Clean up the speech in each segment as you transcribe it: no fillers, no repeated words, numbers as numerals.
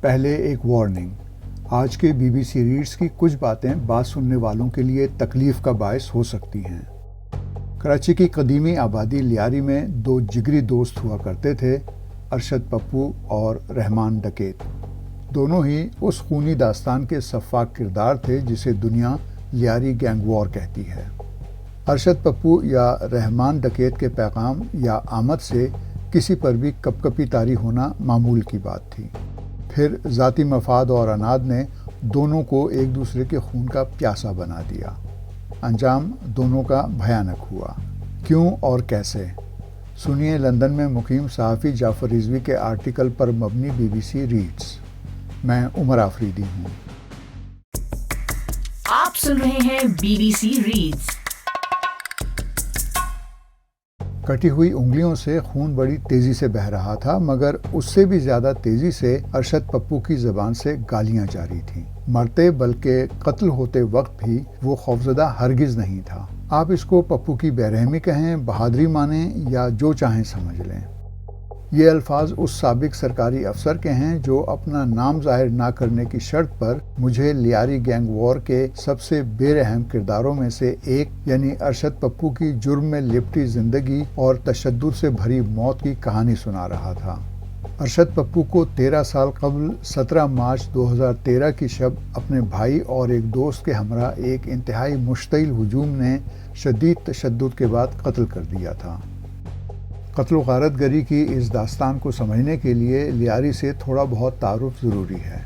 پہلے ایک وارننگ۔ آج کے بی بی سی ریڈز کی کچھ باتیں بات سننے والوں کے لیے تکلیف کا باعث ہو سکتی ہیں۔ کراچی کی قدیمی آبادی لیاری میں دو جگری دوست ہوا کرتے تھے، ارشد پپو اور رحمان ڈکیت۔ دونوں ہی اس خونی داستان کے سفاک کردار تھے جسے دنیا لیاری گینگ وار کہتی ہے۔ ارشد پپو یا رحمان ڈکیت کے پیغام یا آمد سے کسی پر بھی کپ کپی طاری ہونا معمول کی بات تھی۔ پھر ذاتی مفاد اور اناد نے دونوں کو ایک دوسرے کے خون کا پیاسا بنا دیا۔ انجام دونوں کا بھیانک ہوا۔ کیوں اور کیسے؟ سنیے لندن میں مقیم صحافی جعفر رضوی کے آرٹیکل پر مبنی بی بی سی ریڈز۔ میں عمر آفریدی ہوں۔ آپ سن رہے ہیں بی بی سی ریڈز۔ کٹی ہوئی انگلیوں سے خون بڑی تیزی سے بہہ رہا تھا، مگر اس سے بھی زیادہ تیزی سے ارشد پپو کی زبان سے گالیاں جاری تھیں۔ مرتے بلکہ قتل ہوتے وقت بھی وہ خوفزدہ ہرگز نہیں تھا۔ آپ اس کو پپو کی بے رحمی کہیں، بہادری مانیں یا جو چاہیں سمجھ لیں۔ یہ الفاظ اس سابق سرکاری افسر کے ہیں جو اپنا نام ظاہر نہ کرنے کی شرط پر مجھے لیاری گینگ وار کے سب سے بے رحم کرداروں میں سے ایک یعنی ارشد پپو کی جرم میں لپٹی زندگی اور تشدد سے بھری موت کی کہانی سنا رہا تھا۔ ارشد پپو کو 13 سال قبل 17 مارچ 2013 کی شب اپنے بھائی اور ایک دوست کے ہمراہ ایک انتہائی مشتعل ہجوم نے شدید تشدد کے بعد قتل کر دیا تھا۔ قتل و غارت گری کی اس داستان کو سمجھنے کے لیے لیاری سے تھوڑا بہت تعارف ضروری ہے۔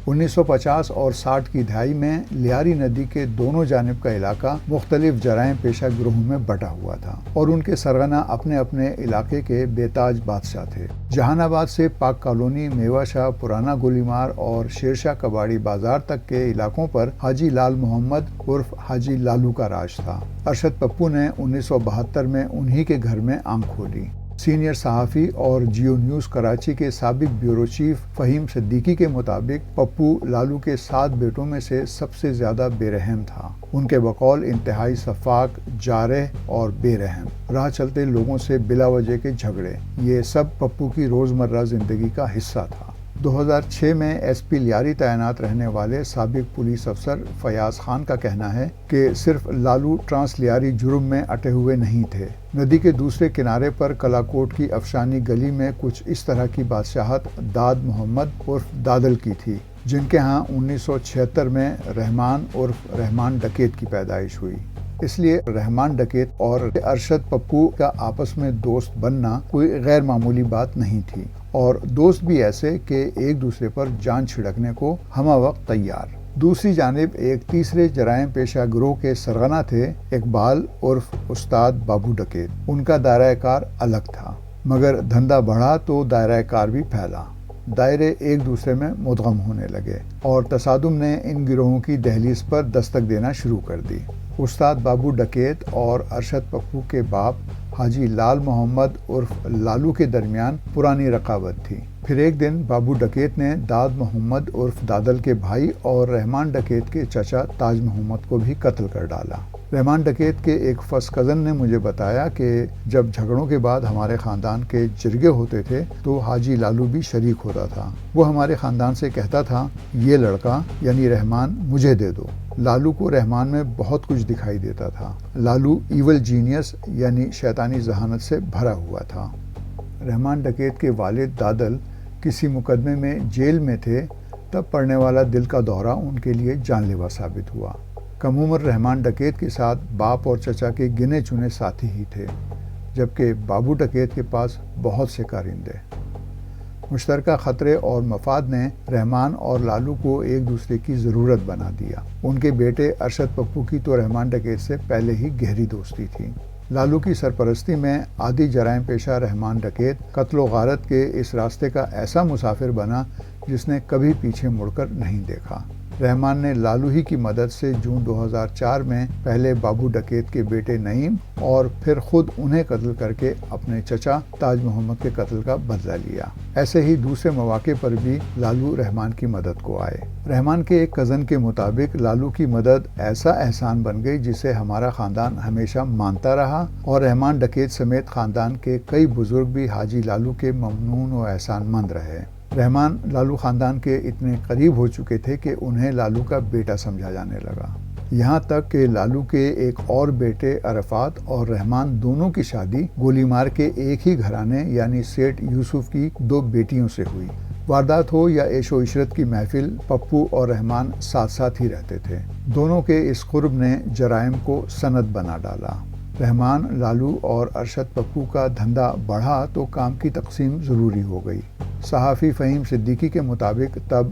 1950 اور 60 کی دہائی میں لیاری ندی کے دونوں جانب کا علاقہ مختلف جرائم پیشہ گروہوں میں بٹا ہوا تھا اور ان کے سرغنہ اپنے اپنے علاقے کے بے تاج بادشاہ تھے۔ جہان آباد سے پاک کالونی، میوہ شاہ، پرانا گولیمار اور شیر شاہ کباڑی بازار تک کے علاقوں پر حاجی لال محمد عرف حاجی لالو کا راج تھا۔ ارشد پپو نے 1972 میں انہی کے گھر میں آنکھ کھولی۔ سینئر صحافی اور جیو نیوز کراچی کے سابق بیورو چیف فہیم صدیقی کے مطابق پپو لالو کے 7 بیٹوں میں سے سب سے زیادہ بے رحم تھا۔ ان کے بقول انتہائی شفاق، جارح اور بے رحم۔ راہ چلتے لوگوں سے بلا وجہ کے جھگڑے، یہ سب پپو کی روزمرہ زندگی کا حصہ تھا۔ 2006 میں ایس پی لیاری تعینات رہنے والے سابق پولیس افسر فیاض خان کا کہنا ہے کہ صرف لالو ٹرانس لیاری جرم میں اٹے ہوئے نہیں تھے۔ ندی کے دوسرے کنارے پر کلاکوٹ کی افشانی گلی میں کچھ اس طرح کی بادشاہت داد محمد عرف دادل کی تھی، جن کے ہاں 1976 میں رحمان عرف رحمان ڈکیت کی پیدائش ہوئی۔ اس لیے رحمان ڈکیت اور ارشد پپو کا آپس میں دوست بننا کوئی غیر معمولی بات نہیں تھی، اور دوست بھی ایسے کہ ایک دوسرے پر جان چھڑکنے کو ہمہ وقت تیار۔ دوسری جانب ایک تیسرے جرائم پیشہ گروہ کے سرغنہ تھے اقبال عرف استاد بابو ڈکیت۔ ان کا دائرہ کار الگ تھا، مگر دھندا بڑھا تو دائرہ کار بھی پھیلا۔ دائرے ایک دوسرے میں مدغم ہونے لگے اور تصادم نے ان گروہوں کی دہلیز پر دستک دینا شروع کر دی۔ استاد بابو ڈکیت اور ارشد پپو کے باپ حاجی لال محمد عرف لالو کے درمیان پرانی رقابت تھی۔ پھر ایک دن بابو ڈکیت نے داد محمد عرف دادل کے بھائی اور رحمان ڈکیت کے چچا تاج محمد کو بھی قتل کر ڈالا۔ رحمان ڈکیت کے ایک فرسٹ کزن نے مجھے بتایا کہ جب جھگڑوں کے بعد ہمارے خاندان کے جرگے ہوتے تھے تو حاجی لالو بھی شریک ہوتا تھا۔ وہ ہمارے خاندان سے کہتا تھا، یہ لڑکا یعنی رحمان مجھے دے دو۔ لالو کو رحمان میں بہت کچھ دکھائی دیتا تھا۔ لالو ایول جینیس یعنی شیطانی ذہانت سے بھرا ہوا تھا۔ رحمان ڈکیت کے والد دادل کسی مقدمے میں جیل میں تھے، تب پڑنے والا دل کا دورہ ان کے لیے جان لیوا ثابت ہوا۔ کم عمر رحمان ڈکیت کے ساتھ باپ اور چچا کے گنے چنے ساتھی ہی تھے، جبکہ بابو ڈکیت کے پاس بہت سے کارندے۔ مشترکہ خطرے اور مفاد نے رحمان اور لالو کو ایک دوسرے کی ضرورت بنا دیا۔ ان کے بیٹے ارشد پپو کی تو رحمان ڈکیت سے پہلے ہی گہری دوستی تھی۔ لالو کی سرپرستی میں عادی جرائم پیشہ رحمان ڈکیت قتل و غارت کے اس راستے کا ایسا مسافر بنا جس نے کبھی پیچھے مڑ کر نہیں دیکھا۔ رحمان نے لالو ہی کی مدد سے جون 2004 میں پہلے بابو ڈکیت کے بیٹے نعیم اور پھر خود انہیں قتل کر کے اپنے چچا تاج محمد کے قتل کا بدلہ لیا۔ ایسے ہی دوسرے مواقع پر بھی لالو رحمان کی مدد کو آئے۔ رحمان کے ایک کزن کے مطابق لالو کی مدد ایسا احسان بن گئی جسے ہمارا خاندان ہمیشہ مانتا رہا، اور رحمان ڈکیت سمیت خاندان کے کئی بزرگ بھی حاجی لالو کے ممنون و احسان مند رہے۔ رحمان لالو خاندان کے اتنے قریب ہو چکے تھے کہ انہیں لالو کا بیٹا سمجھا جانے لگا، یہاں تک کہ لالو کے ایک اور بیٹے عرفات اور رحمان دونوں کی شادی گولی مار کے ایک ہی گھرانے یعنی سیٹ یوسف کی 2 بیٹیوں سے ہوئی۔ واردات ہو یا عیش و عشرت کی محفل، پپو اور رحمان ساتھ ساتھ ہی رہتے تھے۔ دونوں کے اس قرب نے جرائم کو سند بنا ڈالا۔ رحمان لالو اور ارشد پپو کا دھندا بڑھا تو کام کی تقسیم ضروری ہو گئی۔ صحافی فہیم صدیقی کے مطابق تب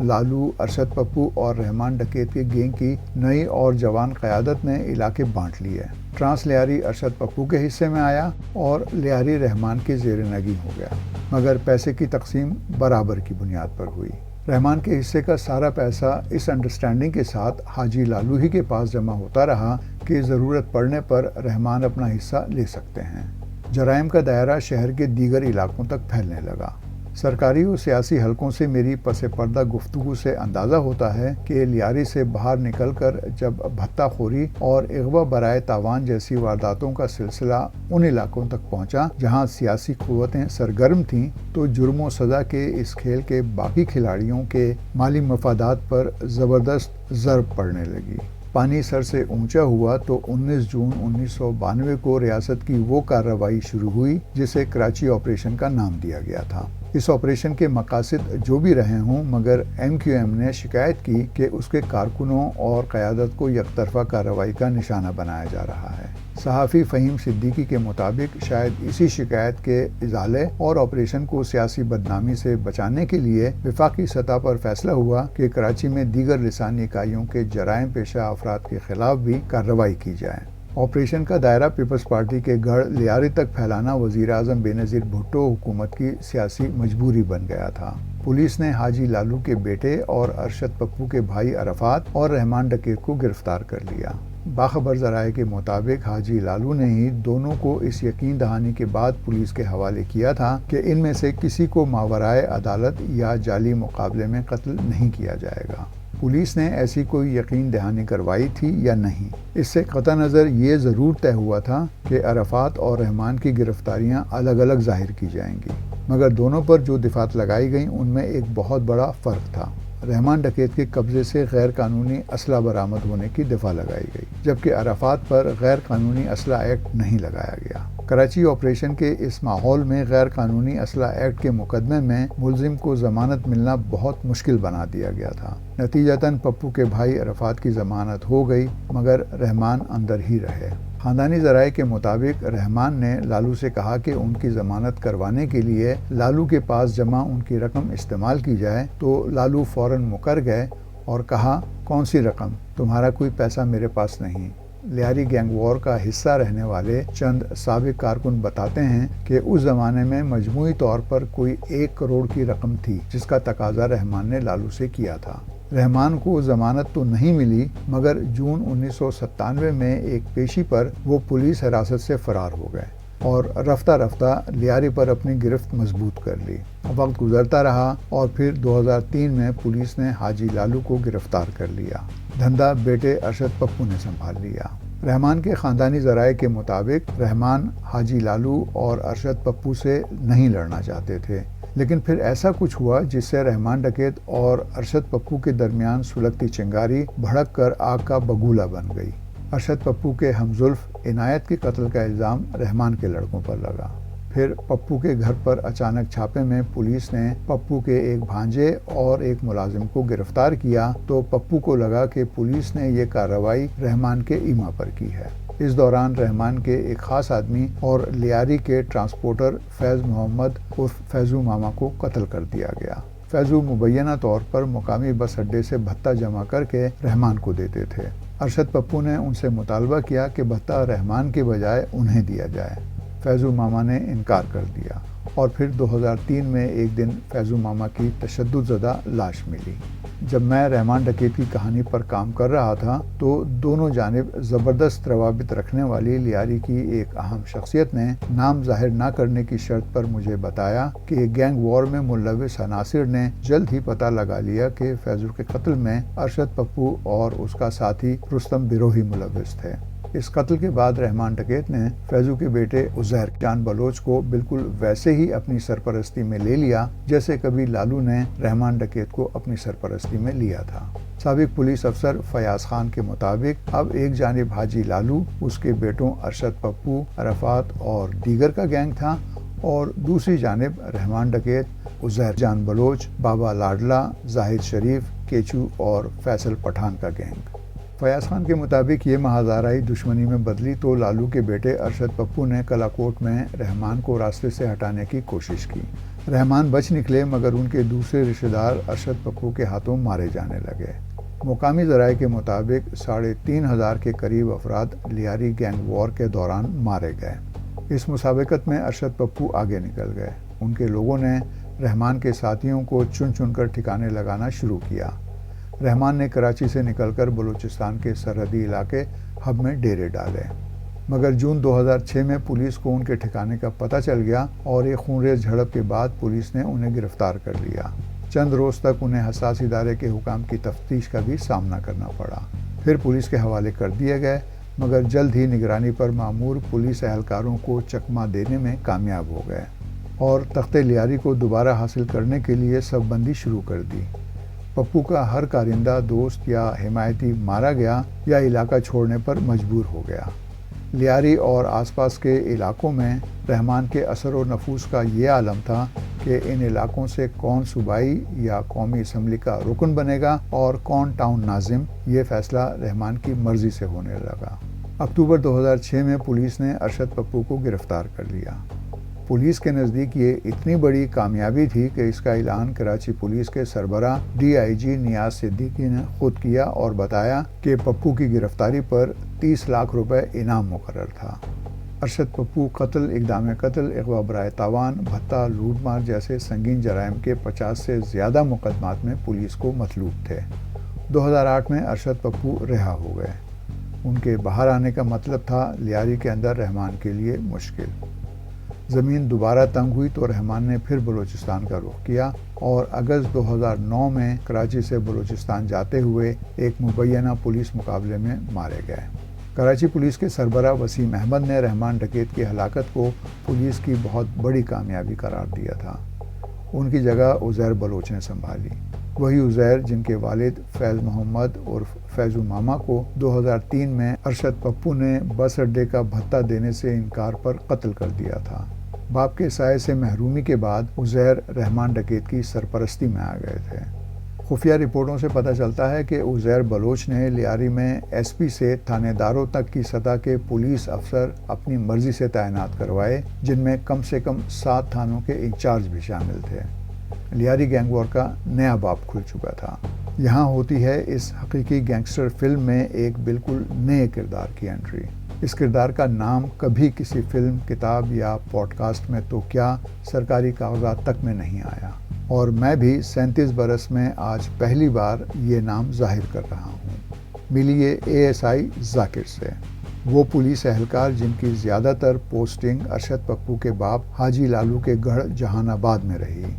لالو، ارشد پپو اور رحمان ڈکیت کے گینگ کی نئی اور جوان قیادت نے علاقے بانٹ لیے۔ ٹرانس لیاری ارشد پپو کے حصے میں آیا اور لیاری رحمان کے زیر نگیں ہو گیا، مگر پیسے کی تقسیم برابر کی بنیاد پر ہوئی۔ رحمان کے حصے کا سارا پیسہ اس انڈرسٹینڈنگ کے ساتھ حاجی لالو ہی کے پاس جمع ہوتا رہا کہ ضرورت پڑنے پر رحمان اپنا حصہ لے سکتے ہیں۔ جرائم کا دائرہ شہر کے دیگر علاقوں تک پھیلنے لگا۔ سرکاری و سیاسی حلقوں سے میری پس پردہ گفتگو سے اندازہ ہوتا ہے کہ لیاری سے باہر نکل کر جب بھتہ خوری اور اغوا برائے تاوان جیسی وارداتوں کا سلسلہ ان علاقوں تک پہنچا جہاں سیاسی قوتیں سرگرم تھیں، تو جرم و سزا کے اس کھیل کے باقی کھلاڑیوں کے مالی مفادات پر زبردست ضرب پڑنے لگی۔ پانی سر سے اونچا ہوا تو 19 جون 1992 کو ریاست کی وہ کارروائی شروع ہوئی جسے کراچی آپریشن کا نام دیا گیا تھا۔ اس آپریشن کے مقاصد جو بھی رہے ہوں، مگر ایم کیو ایم نے شکایت کی کہ اس کے کارکنوں اور قیادت کو یک طرفہ کارروائی کا نشانہ بنایا جا رہا ہے۔ صحافی فہیم صدیقی کے مطابق شاید اسی شکایت کے ازالے اور آپریشن کو سیاسی بدنامی سے بچانے کے لیے وفاقی سطح پر فیصلہ ہوا کہ کراچی میں دیگر لسانی اکائیوں کے جرائم پیشہ افراد کے خلاف بھی کارروائی کی جائے۔ آپریشن کا دائرہ پیپلز پارٹی کے گڑھ لیاری تک پھیلانا وزیر اعظم بینظیر بھٹو حکومت کی سیاسی مجبوری بن گیا تھا۔ پولیس نے حاجی لالو کے بیٹے اور ارشد پپو کے بھائی عرفات اور رحمان ڈکیت کو گرفتار کر لیا۔ باخبر ذرائع کے مطابق حاجی لالو نے ہی دونوں کو اس یقین دہانی کے بعد پولیس کے حوالے کیا تھا کہ ان میں سے کسی کو ماورائے عدالت یا جعلی مقابلے میں قتل نہیں کیا جائے گا۔ پولیس نے ایسی کوئی یقین دہانی کروائی تھی یا نہیں، اس سے قطع نظر یہ ضرور طے ہوا تھا کہ عرفات اور رحمان کی گرفتاریاں الگ الگ ظاہر کی جائیں گی، مگر دونوں پر جو دفعات لگائی گئیں ان میں ایک بہت بڑا فرق تھا۔ رحمان ڈکیت کے قبضے سے غیر قانونی اسلحہ برآمد ہونے کی دفعہ لگائی گئی، جبکہ عرفات پر غیر قانونی اسلحہ ایکٹ نہیں لگایا گیا۔ کراچی آپریشن کے اس ماحول میں غیر قانونی اسلحہ ایکٹ کے مقدمے میں ملزم کو ضمانت ملنا بہت مشکل بنا دیا گیا تھا۔ نتیجتاً پپو کے بھائی عرفات کی ضمانت ہو گئی، مگر رحمان اندر ہی رہے۔ خاندانی ذرائع کے مطابق رحمان نے لالو سے کہا کہ ان کی ضمانت کروانے کے لیے لالو کے پاس جمع ان کی رقم استعمال کی جائے، تو لالو فوراً مکر گئے اور کہا، کون سی رقم؟ تمہارا کوئی پیسہ میرے پاس نہیں۔ لیاری گینگ وار کا حصہ رہنے والے چند سابق کارکن بتاتے ہیں کہ اس زمانے میں مجموعی طور پر کوئی 1 کروڑ کی رقم تھی جس کا تقاضا رحمان نے لالو سے کیا تھا۔ رحمان کو ضمانت تو نہیں ملی، مگر جون 1997 میں ایک پیشی پر وہ پولیس حراست سے فرار ہو گئے اور رفتہ رفتہ لیاری پر اپنی گرفت مضبوط کر لی۔ وقت گزرتا رہا اور پھر 2003 میں پولیس نے حاجی لالو کو گرفتار کر لیا۔ دھندا بیٹے ارشد پپو نے سنبھال لیا۔ رحمان کے خاندانی ذرائع کے مطابق رحمان حاجی لالو اور ارشد پپو سے نہیں لڑنا چاہتے تھے، لیکن پھر ایسا کچھ ہوا جس سے رحمان ڈکیت اور ارشد پپو کے درمیان سلگتی چنگاری بھڑک کر آگ کا بگولا بن گئی۔ ارشد پپو کے ہمزلف عنایت کے قتل کا الزام رحمان کے لڑکوں پر لگا۔ پھر پپو کے گھر پر اچانک چھاپے میں پولیس نے پپو کے ایک بھانجے اور ایک ملازم کو گرفتار کیا، تو پپو کو لگا کہ پولیس نے یہ کارروائی رحمان کے ایما پر کی ہے۔ اس دوران رحمان کے ایک خاص آدمی اور لیاری کے ٹرانسپورٹر فیض محمد عرف فیضو ماما کو قتل کر دیا گیا۔ فیضو مبینہ طور پر مقامی بس اڈے سے بھتہ جمع کر کے رحمان کو دیتے تھے۔ ارشد پپو نے ان سے مطالبہ کیا کہ بھتہ رحمان کے بجائے انہیں دیا جائے۔ فیضو ماما نے انکار کر دیا اور پھر 2003 میں ایک دن فیضو ماما کی تشدد زدہ لاش ملی۔ جب میں رحمان ڈکیت کی کہانی پر کام کر رہا تھا تو دونوں جانب زبردست روابط رکھنے والی لیاری کی ایک اہم شخصیت نے نام ظاہر نہ کرنے کی شرط پر مجھے بتایا کہ گینگ وار میں ملوث عناصر نے جلد ہی پتہ لگا لیا کہ فیضو کے قتل میں ارشد پپو اور اس کا ساتھی رستم بروہی ملوث تھے۔ اس قتل کے بعد رحمان ڈکیت نے فیضو کے بیٹے عزیر جان بلوچ کو بالکل ویسے ہی اپنی سرپرستی میں لے لیا جیسے کبھی لالو نے رحمان ڈکیت کو اپنی سرپرستی میں لیا تھا۔ سابق پولیس افسر فیاض خان کے مطابق اب ایک جانب حاجی لالو، اس کے بیٹوں ارشد پپو، عرفات اور دیگر کا گینگ تھا، اور دوسری جانب رحمان ڈکیت، عزیر جان بلوچ، بابا لاڈلا، زاہد شریف، کیچو اور فیصل پٹھان کا گینگ۔ فیاض خان کے مطابق یہ محاذارائی دشمنی میں بدلی تو لالو کے بیٹے ارشد پپو نے کلاکوٹ میں رحمان کو راستے سے ہٹانے کی کوشش کی۔ رحمان بچ نکلے مگر ان کے دوسرے رشتہ دار ارشد پپو کے ہاتھوں مارے جانے لگے۔ مقامی ذرائع کے مطابق 3,500 کے قریب افراد لیاری گینگ وار کے دوران مارے گئے۔ اس مسابقت میں ارشد پپو آگے نکل گئے۔ ان کے لوگوں نے رحمان کے ساتھیوں کو چن چن کر ٹھکانے لگانا شروع کیا۔ رحمان نے کراچی سے نکل کر بلوچستان کے سرحدی علاقے حب میں ڈیرے ڈالے، مگر جون 2006 میں پولیس کو ان کے ٹھکانے کا پتہ چل گیا اور ایک خونریز جھڑپ کے بعد پولیس نے انہیں گرفتار کر لیا۔ چند روز تک انہیں حساس ادارے کے حکام کی تفتیش کا بھی سامنا کرنا پڑا، پھر پولیس کے حوالے کر دیے گئے، مگر جلد ہی نگرانی پر مامور پولیس اہلکاروں کو چکمہ دینے میں کامیاب ہو گئے اور تخت لیاری کو دوبارہ حاصل کرنے کے لیے صف بندی شروع کر دی۔ پپو کا ہر کارندہ، دوست یا حمایتی مارا گیا یا علاقہ چھوڑنے پر مجبور ہو گیا۔ لیاری اور آس پاس کے علاقوں میں رحمان کے اثر و نفوذ کا یہ عالم تھا کہ ان علاقوں سے کون صوبائی یا قومی اسمبلی کا رکن بنے گا اور کون ٹاؤن ناظم، یہ فیصلہ رحمان کی مرضی سے ہونے لگا۔ اکتوبر 2006 میں پولیس نے ارشد پپو کو گرفتار کر لیا۔ پولیس کے نزدیک یہ اتنی بڑی کامیابی تھی کہ اس کا اعلان کراچی پولیس کے سربراہ DIG نیاز صدیقی نے خود کیا اور بتایا کہ پپو کی گرفتاری پر 30 لاکھ روپے انعام مقرر تھا۔ ارشد پپو قتل، اقدام قتل، اغوا برائے تاوان، بھتہ، لوٹ مار جیسے سنگین جرائم کے 50 سے زیادہ مقدمات میں پولیس کو مطلوب تھے۔ 2008 میں ارشد پپو رہا ہو گئے۔ ان کے باہر آنے کا مطلب تھا لیاری کے اندر رحمان کے لیے مشکل۔ زمین دوبارہ تنگ ہوئی تو رحمان نے پھر بلوچستان کا رخ کیا اور اگست 2009 میں کراچی سے بلوچستان جاتے ہوئے ایک مبینہ پولیس مقابلے میں مارے گئے۔ کراچی پولیس کے سربراہ وسیم احمد نے رحمان ڈکیت کی ہلاکت کو پولیس کی بہت بڑی کامیابی قرار دیا تھا۔ ان کی جگہ عزیر بلوچ نے سنبھالی، وہی عزیر جن کے والد فیض محمد عرف فیضو ماما کو 2003 میں ارشد پپو نے بس اڈے کا بھتہ دینے سے انکار پر قتل کر دیا تھا۔ باپ کے سائے سے محرومی کے بعد عزیر رحمان ڈکیت کی سرپرستی میں آ گئے تھے۔ خفیہ رپورٹوں سے پتہ چلتا ہے کہ عزیر بلوچ نے لیاری میں SP سے تھانے داروں تک کی سطح کے پولیس افسر اپنی مرضی سے تعینات کروائے، جن میں کم سے کم 7 تھانوں کے انچارج بھی شامل تھے۔ لیاری گینگ وار کا نیا باب کھل چکا تھا۔ یہاں ہوتی ہے اس حقیقی گینگسٹر فلم میں ایک بالکل نئے کردار کی انٹری۔ اس کردار کا نام کبھی کسی فلم، کتاب یا پوڈ کاسٹ میں تو کیا سرکاری کاغذات تک میں نہیں آیا، اور میں بھی 37 برس میں آج پہلی بار یہ نام ظاہر کر رہا ہوں۔ ملیے ASI ذاکر سے، وہ پولیس اہلکار جن کی زیادہ تر پوسٹنگ ارشد پپو کے باپ حاجی لالو کے گڑھ جہان آباد میں رہی۔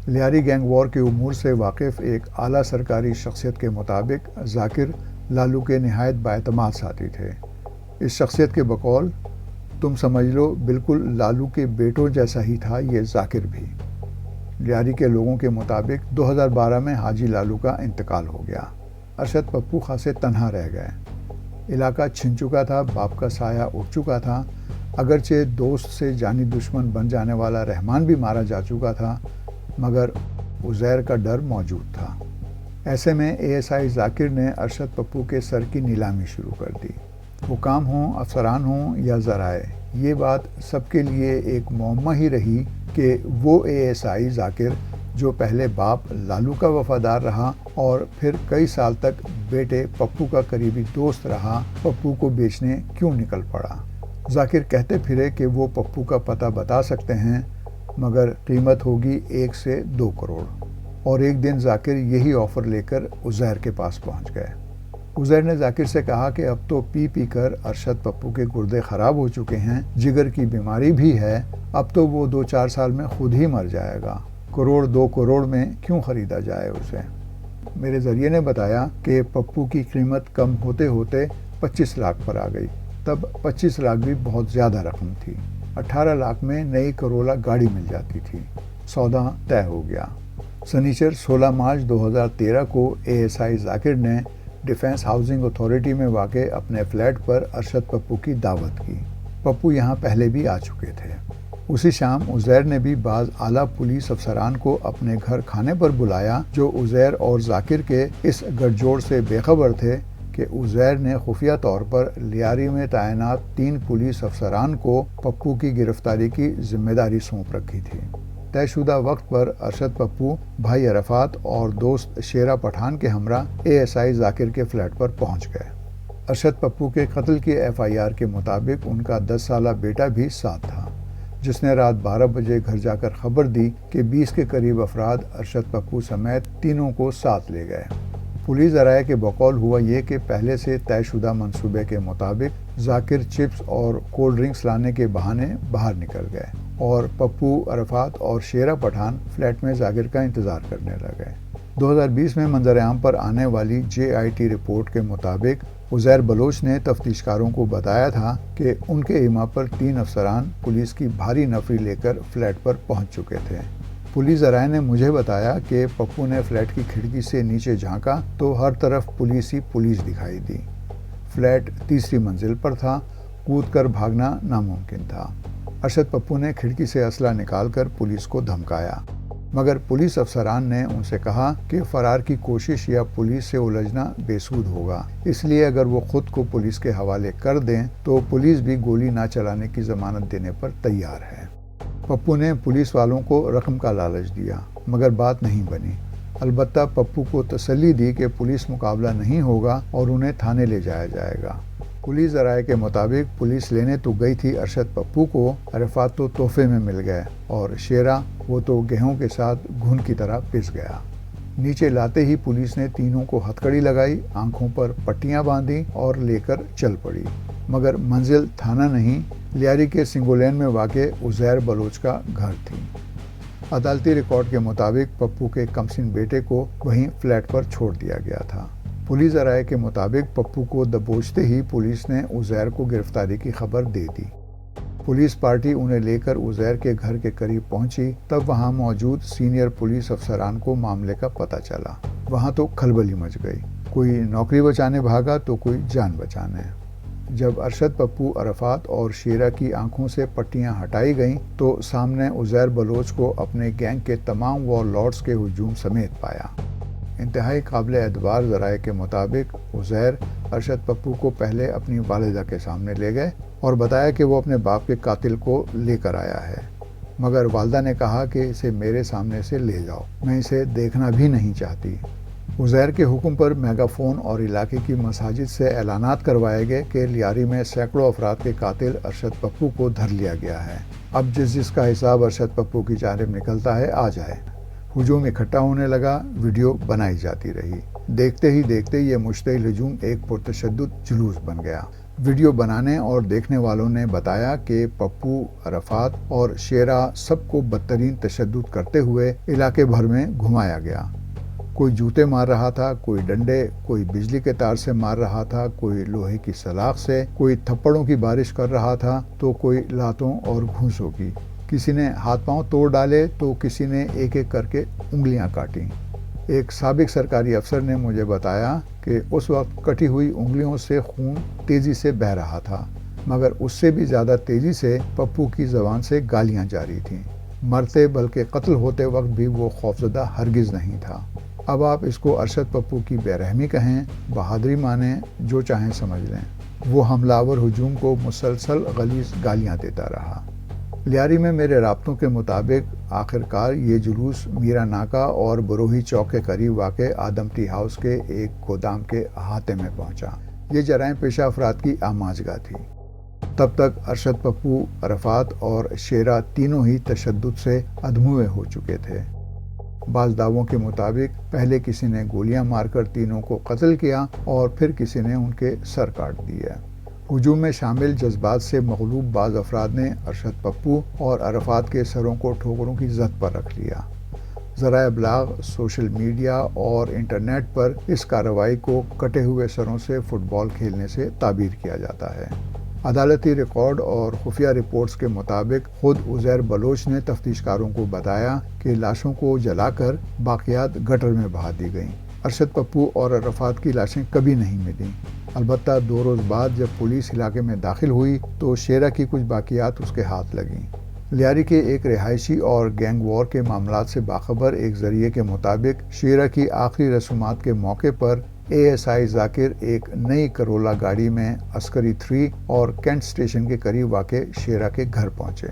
لیاری گینگ وار کے امور سے واقف ایک اعلیٰ سرکاری شخصیت کے مطابق ذاکر لالو کے نہایت بااعتماد ساتھی تھے۔ اس شخصیت کے بقول تم سمجھ لو بالکل لالو کے بیٹوں جیسا ہی تھا یہ ذاکر بھی۔ لیاری کے لوگوں کے مطابق 2012 میں حاجی لالو کا انتقال ہو گیا۔ ارشد پپو خاصے تنہا رہ گئے۔ علاقہ چھن چکا تھا، باپ کا سایہ اٹھ چکا تھا، اگرچہ دوست سے جانی دشمن بن جانے والا رحمان بھی مارا جا چکا تھا، مگر عزیر کا ڈر موجود تھا۔ ایسے میں ASI ذاکر نے ارشد پپو کے سر کی نیلامی شروع کر دی۔ حکام ہوں، افسران ہوں یا ذرائع، یہ بات سب کے لیے ایک معمہ ہی رہی کہ وہ ASI ذاکر جو پہلے باپ لالو کا وفادار رہا اور پھر کئی سال تک بیٹے پپو کا قریبی دوست رہا، پپو کو بیچنے کیوں نکل پڑا۔ ذاکر کہتے پھرے کہ وہ پپو کا پتہ بتا سکتے ہیں، مگر قیمت ہوگی 1 سے 2 کروڑ، اور ایک دن ذاکر یہی آفر لے کر عزیر کے پاس پہنچ گئے۔ عزیر نے ذاکر سے کہا کہ اب تو پی پی کر ارشد پپو کے گردے خراب ہو چکے ہیں، جگر کی بیماری بھی ہے، اب تو وہ 2-4 سال میں خود ہی مر جائے گا، 1-2 کروڑ میں کیوں خریدا جائے اسے۔ میرے ذریعے نے بتایا کہ پپو کی قیمت کم ہوتے ہوتے 25 لاکھ پر آ گئی۔ تب 25 لاکھ بھی بہت زیادہ رقم تھی۔ 18 لاکھ میں نئی کرولا گاڑی مل جاتی تھی۔ سودا طے ہو گیا۔ سنیچر 16 مارچ 2013 کو ASI ذاکر نے ڈیفنس ہاؤسنگ اتھارٹی میں واقع اپنے فلیٹ پر ارشد پپو کی دعوت کی۔ پپو یہاا پہلے بھی آ چکے تھے۔ اسی شام عزیر نے بھی بعض اعلیٰ پولیس افسران کو اپنے گھر کھانے پر بلایا، جو عزیر اور ذاکر کے اس گٹھ جوڑ سے بے خبر تھے کہ عزیر نے خفیہ طور پر لیاری میں تعینات 3 پولیس افسران کو پپو کی گرفتاری کی ذمہ داری سونپ رکھی تھی۔ طے شدہ وقت پر ارشد پپو بھائی عرفات اور دوست شیرا پٹھان کے ہمراہ ASI ذاکر کے فلیٹ پر پہنچ گئے۔ ارشد پپو کے قتل کی FIR کے مطابق ان کا 10 سالہ بیٹا بھی ساتھ تھا، جس نے رات 12 بجے گھر جا کر خبر دی کہ 20 کے قریب افراد ارشد پپو سمیت تینوں کو ساتھ لے گئے۔ پولیس ذرائع کے بقول ہوا یہ کہ پہلے سے طے شدہ منصوبے کے مطابق ذاکر چپس اور کولڈ ڈرنکس لانے کے بہانے باہر نکل گئے اور پپو، عرفات اور شیرا پٹھان فلیٹ میں ذاکر کا انتظار کرنے لگے۔ 2020 میں منظر عام پر آنے والی JIT رپورٹ کے مطابق عزیر بلوچ نے تفتیشکاروں کو بتایا تھا کہ ان کے ایما پر 3 افسران پولیس کی بھاری نفری لے کر فلیٹ پر پہنچ چکے تھے۔ پولیس ذرائع نے مجھے بتایا کہ پپو نے فلیٹ کی کھڑکی سے نیچے جھانکا تو ہر طرف پولیس ہی پولیس دکھائی دی۔ فلیٹ تیسری منزل پر تھا، کود کر بھاگنا ناممکن تھا۔ ارشد پپو نے کھڑکی سے اسلحہ نکال کر پولیس کو دھمکایا، مگر پولیس افسران نے ان سے کہا کہ فرار کی کوشش یا پولیس سے الجھنا بے سود ہوگا، اس لیے اگر وہ خود کو پولیس کے حوالے کر دیں تو پولیس بھی گولی نہ چلانے کی ضمانت دینے پر تیار ہے۔ پپو نے پولیس والوں کو رقم کا لالچ دیا، مگر بات نہیں بنی۔ البتہ پپو کو تسلی دی کہ پولیس مقابلہ نہیں ہوگا اور انہیں تھانے لے جایا جائے گا۔ پولیس ذرائع کے مطابق پولیس لینے تو گئی تھی ارشد پپو کو، عرفات تو تحفے میں مل گئے اور شیرا وہ تو گیہوں کے ساتھ گھن کی طرح پس گیا۔ نیچے لاتے ہی پولیس نے تینوں کو ہتھکڑی لگائی، آنکھوں پر پٹیاں باندھی اور لے کر چل پڑی، مگر منزل تھانہ نہیں، لیاری کے سنگولین میں واقع عزیر بلوچ کا گھر تھی۔ عدالتی ریکارڈ کے مطابق پپو کے کمسن بیٹے کو وہیں فلیٹ پر چھوڑ دیا گیا تھا۔ پولیس ذرائع کے مطابق پپو کو دبوچتے ہی پولیس نے عزیر کو گرفتاری کی خبر دے دی۔ پولیس پارٹی انہیں لے کر عزیر کے گھر کے قریب پہنچی، تب وہاں موجود سینئر پولیس افسران کو معاملے کا پتہ چلا۔ وہاں تو کھلبلی مچ گئی، کوئی نوکری بچانے بھاگا تو کوئی جان بچانے۔ جب ارشد پپو، عرفات اور شیرا کی آنکھوں سے پٹیاں ہٹائی گئیں تو سامنے عزیر بلوچ کو اپنے گینگ کے تمام وار لارڈز کے ہجوم سمیت پایا۔ انتہائی قابل اعتبار ذرائع کے مطابق عزیر ارشد پپو کو پہلے اپنی والدہ کے سامنے لے گئے اور بتایا کہ وہ اپنے باپ کے قاتل کو لے کر آیا ہے، مگر والدہ نے کہا کہ اسے میرے سامنے سے لے جاؤ، میں اسے دیکھنا بھی نہیں چاہتی۔ عزیر کے حکم پر میگا فون اور علاقے کی مساجد سے اعلانات کروائے گئے کہ لیاری میں سینکڑوں افراد کے قاتل ارشد پپو کو دھر لیا گیا ہے، اب جس کا حساب ارشد پپو کی جانب نکلتا ہے آ جائے۔ ہجوم اکٹھا ہونے لگا، ویڈیو بنائی جاتی رہی۔ دیکھتے ہی دیکھتے یہ مشتعل ہجوم ایک پرتشدد جلوس بن گیا۔ ویڈیو بنانے اور دیکھنے والوں نے بتایا کہ پپو، عرفات اور شیرا سب کو بدترین تشدد کرتے ہوئے علاقے بھر میں گھمایا گیا۔ کوئی جوتے مار رہا تھا، کوئی ڈنڈے، کوئی بجلی کے تار سے مار رہا تھا، کوئی لوہے کی سلاخ سے، کوئی تھپڑوں کی بارش کر رہا تھا تو کوئی لاتوں اور گھونسوں کی۔ کسی نے ہاتھ پاؤں توڑ ڈالے تو کسی نے ایک ایک کر کے انگلیاں کاٹیں۔ ایک سابق سرکاری افسر نے مجھے بتایا کہ اس وقت کٹی ہوئی انگلیوں سے خون تیزی سے بہہ رہا تھا، مگر اس سے بھی زیادہ تیزی سے پپو کی زبان سے گالیاں جاری تھیں۔ مرتے بلکہ قتل ہوتے وقت بھی وہ خوفزدہ ہرگز نہیں تھا۔ اب آپ اس کو ارشد پپو کی بے رحمی کہیں، بہادری مانیں، جو چاہیں سمجھ لیں، وہ حملہ آور ہجوم کو مسلسل غلیظ گالیاں دیتا رہا۔ لیاری میں میرے رابطوں کے مطابق آخرکار یہ جلوس میرا ناکا اور بروہی چوک کے قریب واقع آدم ٹی ہاؤس کے ایک گودام کے احاطے میں پہنچا۔ یہ جرائم پیشہ افراد کی آماج گاہ تھی۔ تب تک ارشد پپو، عرفات اور شیرا تینوں ہی تشدد سے ادھموئے ہو چکے تھے۔ بعض دعووں کے مطابق پہلے کسی نے گولیاں مار کر تینوں کو قتل کیا اور پھر کسی نے ان کے سر کاٹ دیے۔ ہجوم میں شامل جذبات سے مغلوب بعض افراد نے ارشد پپو اور عرفات کے سروں کو ٹھوکروں کی زد پر رکھ لیا۔ ذرائع ابلاغ، سوشل میڈیا اور انٹرنیٹ پر اس کارروائی کو کٹے ہوئے سروں سے فٹ بال کھیلنے سے تعبیر کیا جاتا ہے۔ عدالتی ریکارڈ اور خفیہ رپورٹس کے مطابق خود عزیر بلوچ نے تفتیشکاروں کو بتایا کہ لاشوں کو جلا کر باقیات گٹر میں بہا دی گئیں۔ ارشد پپو اور عرفات کی لاشیں کبھی نہیں ملیں۔ البتہ 2 روز بعد جب پولیس علاقے میں داخل ہوئی تو شیرہ کی کچھ باقیات اس کے ہاتھ لگیں۔ لیاری کے ایک رہائشی اور گینگ وار کے معاملات سے باخبر ایک ذریعے کے مطابق شیرہ کی آخری رسومات کے موقع پر ASI ذاکر ایک نئی کرولا گاڑی میں عسکری 3 اور کینٹ اسٹیشن کے قریب واقع شیرہ کے گھر پہنچے،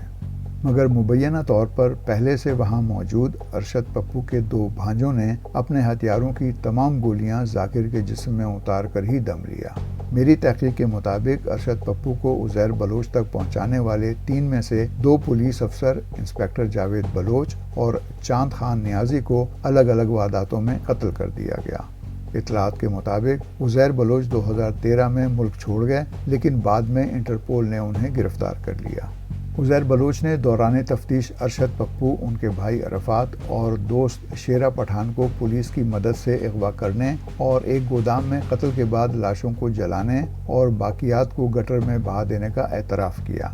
مگر مبینہ طور پر پہلے سے وہاں موجود ارشد پپو کے 2 بھانجوں نے اپنے ہتھیاروں کی تمام گولیاں ذاکر کے جسم میں اتار کر ہی دم لیا۔ میری تحقیق کے مطابق ارشد پپو کو عزیر بلوچ تک پہنچانے والے 3 میں سے 2 پولیس افسر انسپیکٹر جاوید بلوچ اور چاند خان نیازی کو الگ الگ وارداتوں میں قتل کر دیا گیا۔ اطلاعات کے مطابق عزیر بلوچ 2013 میں ملک چھوڑ گئے، لیکن بعد میں انٹرپول نے انہیں گرفتار کر لیا۔ عزیر بلوچ نے دوران تفتیش ارشد پپو، ان کے بھائی عرفات اور دوست شیرہ پٹھان کو پولیس کی مدد سے اغوا کرنے اور ایک گودام میں قتل کے بعد لاشوں کو جلانے اور باقیات کو گٹر میں بہا دینے کا اعتراف کیا۔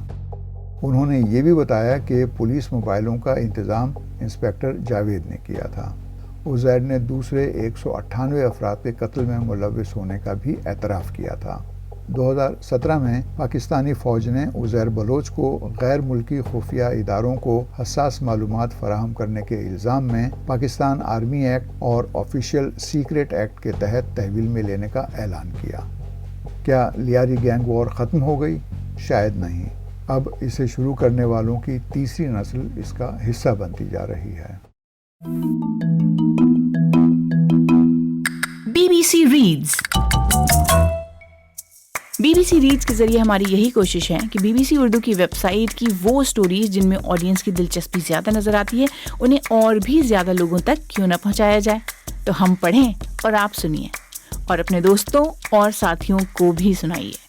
انہوں نے یہ بھی بتایا کہ پولیس موبائلوں کا انتظام انسپیکٹر جاوید نے کیا تھا۔ عزیر نے دوسرے 198 افراد کے قتل میں ملوث ہونے کا بھی اعتراف کیا تھا۔ 2017 میں پاکستانی فوج نے عزیر بلوچ کو غیر ملکی خفیہ اداروں کو حساس معلومات فراہم کرنے کے الزام میں پاکستان آرمی ایکٹ اور آفیشیل سیکریٹ ایکٹ کے تحت تحویل میں لینے کا اعلان کیا۔ کیا لیاری گینگ وار ختم ہو گئی؟ شاید نہیں۔ اب اسے شروع کرنے والوں کی تیسری نسل اس کا حصہ بنتی جا رہی ہے۔ BBC reads. BBC ریڈز کے ذریعے ہماری یہی کوشش ہے کہ BBC اردو کی ویب سائٹ کی وہ سٹوریز جن میں آڈینس کی دلچسپی زیادہ نظر آتی ہے انہیں اور بھی زیادہ لوگوں تک کیوں نہ پہنچایا جائے۔ تو ہم پڑھیں اور آپ سنیے، اور اپنے دوستوں اور ساتھیوں کو بھی سنائیے۔